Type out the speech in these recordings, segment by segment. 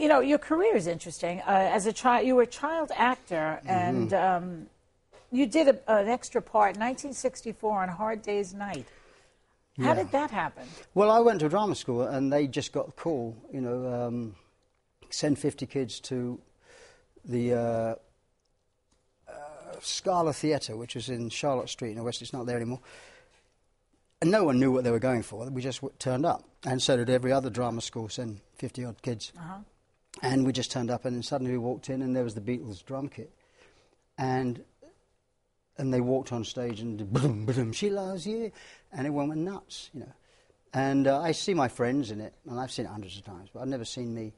you know, your career is interesting. As a child, you were a child actor, and you did an extra part in 1964 on Hard Day's Night. How did that happen? Well, I went to a drama school, and they just got the call, you know, send 50 kids to the Scala Theatre, which was in Charlotte Street in the West. It's not there anymore. And no one knew what they were going for. We just turned up. And so did every other drama school, send 50-odd kids. And we just turned up, and then suddenly we walked in, and there was the Beatles drum kit. And they walked on stage and did boom, boom, she loves you. And everyone went nuts, you know. And I see my friends in it, and I've seen it hundreds of times, but I've never seen me.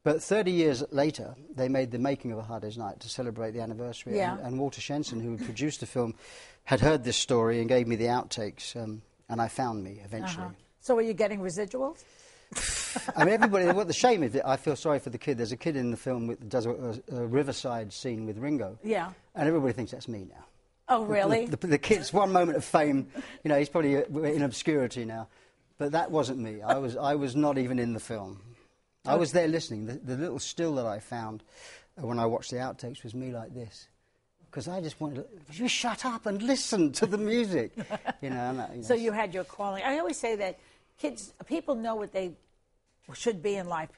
But 30 years later, they made the making of A Hard Day's Night to celebrate the anniversary. And Walter Shenson, who produced the film, had heard this story and gave me the outtakes, and I found me eventually. So are you getting residuals? I mean, everybody, what the shame is that I feel sorry for the kid. There's a kid in the film that does a riverside scene with Ringo. Yeah. And everybody thinks that's me now. Oh, really? The kid's one moment of fame. You know, he's probably in obscurity now. But that wasn't me. I was not even in the film. I was there listening. The little still that I found when I watched the outtakes was me like this. Because I just wanted to, you shut up and listen to the music. You know. So you had your calling. I always say that people know what they should be in life.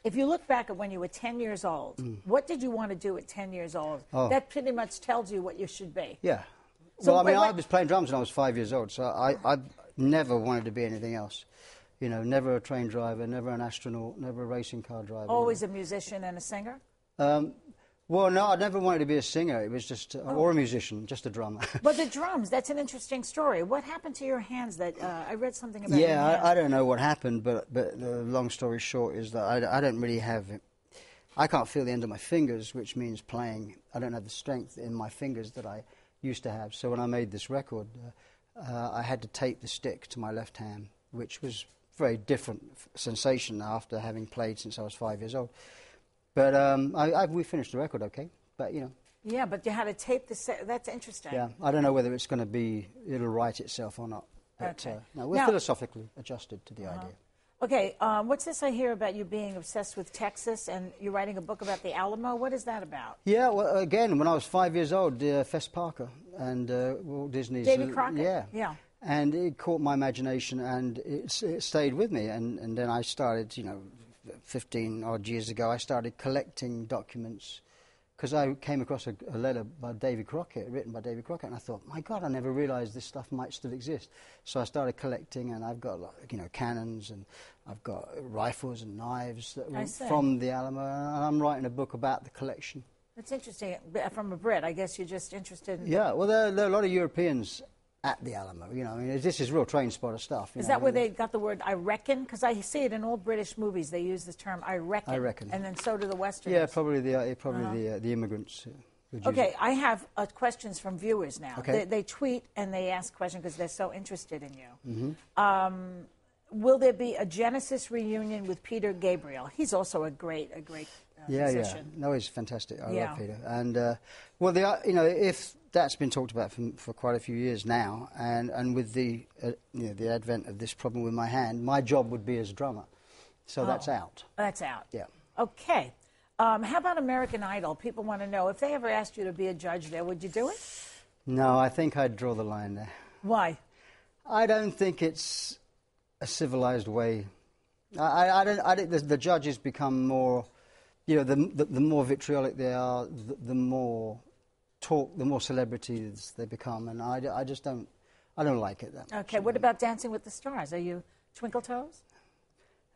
If you look back at when you were 10 years old, what did you want to do at 10 years old? That pretty much tells you what you should be. Yeah. So well, I mean, I was playing drums when I was 5 years old, so I never wanted to be anything else. You know, never a train driver, never an astronaut, never a racing car driver. Always a musician and a singer? Well, no, I never wanted to be a singer. It was just, or a musician, just a drummer. But the drums, that's an interesting story. What happened to your hands that, I read something about your hands. I don't know what happened, but the long story short is that I don't really have, I can't feel the end of my fingers, which means playing. I don't have the strength in my fingers that I used to have. So when I made this record, I had to tape the stick to my left hand, which was a very different sensation after having played since I was 5 years old. But we finished the record okay, but you know. Yeah, but you had to tape that's interesting. Yeah, I don't know whether it's going to be, it'll write itself or not. But no, we're philosophically adjusted to the idea. Okay, what's this I hear about you being obsessed with Texas and you're writing a book about the Alamo? What is that about? Yeah, well, again, when I was 5 years old, Fess Parker and Walt Disney's... Davy Crockett? Yeah. And it caught my imagination and it stayed with me. And then I started, you know, 15 odd years ago, I started collecting documents because I came across a letter by Davy Crockett, written by Davy Crockett, and I thought, my God, I never realised this stuff might still exist. So I started collecting, and I've got, you know, cannons, and I've got rifles and knives that were from the Alamo, and I'm writing a book about the collection. That's interesting. From a Brit, I guess you're just interested in... Yeah, well, there are a lot of Europeans at the Alamo, you know, I mean, this is real train spotter stuff. Is that where they got the word I reckon? Because I see it in all British movies. They use this term I reckon. I reckon. And then so do the Westerners. Yeah, probably the immigrants. Okay, I have questions from viewers now. Okay. They tweet and they ask questions because they're so interested in you. Will there be a Genesis reunion with Peter Gabriel? He's also a great musician. Yeah. No, he's fantastic. I love Peter. And well, you know, if that's been talked about for quite a few years now, and with the you know, the advent of this problem with my hand, my job would be as a drummer. So that's out. That's out. Yeah. Okay. How about American Idol? People want to know, if they ever asked you to be a judge there, would you do it? No, I think I'd draw the line there. Why? I don't think it's a civilized way. I don't. The judges become more, you know, the more vitriolic they are, the more talk, the more celebrities they become, and I just don't. I don't like it that much. Okay. What about Dancing with the Stars? Are you Twinkle Toes?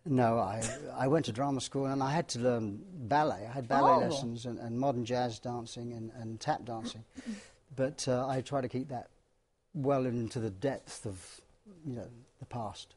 No, I went to drama school and I had to learn ballet. I had ballet lessons and modern jazz dancing and tap dancing, but I try to keep that well into the depth of, you know, the past.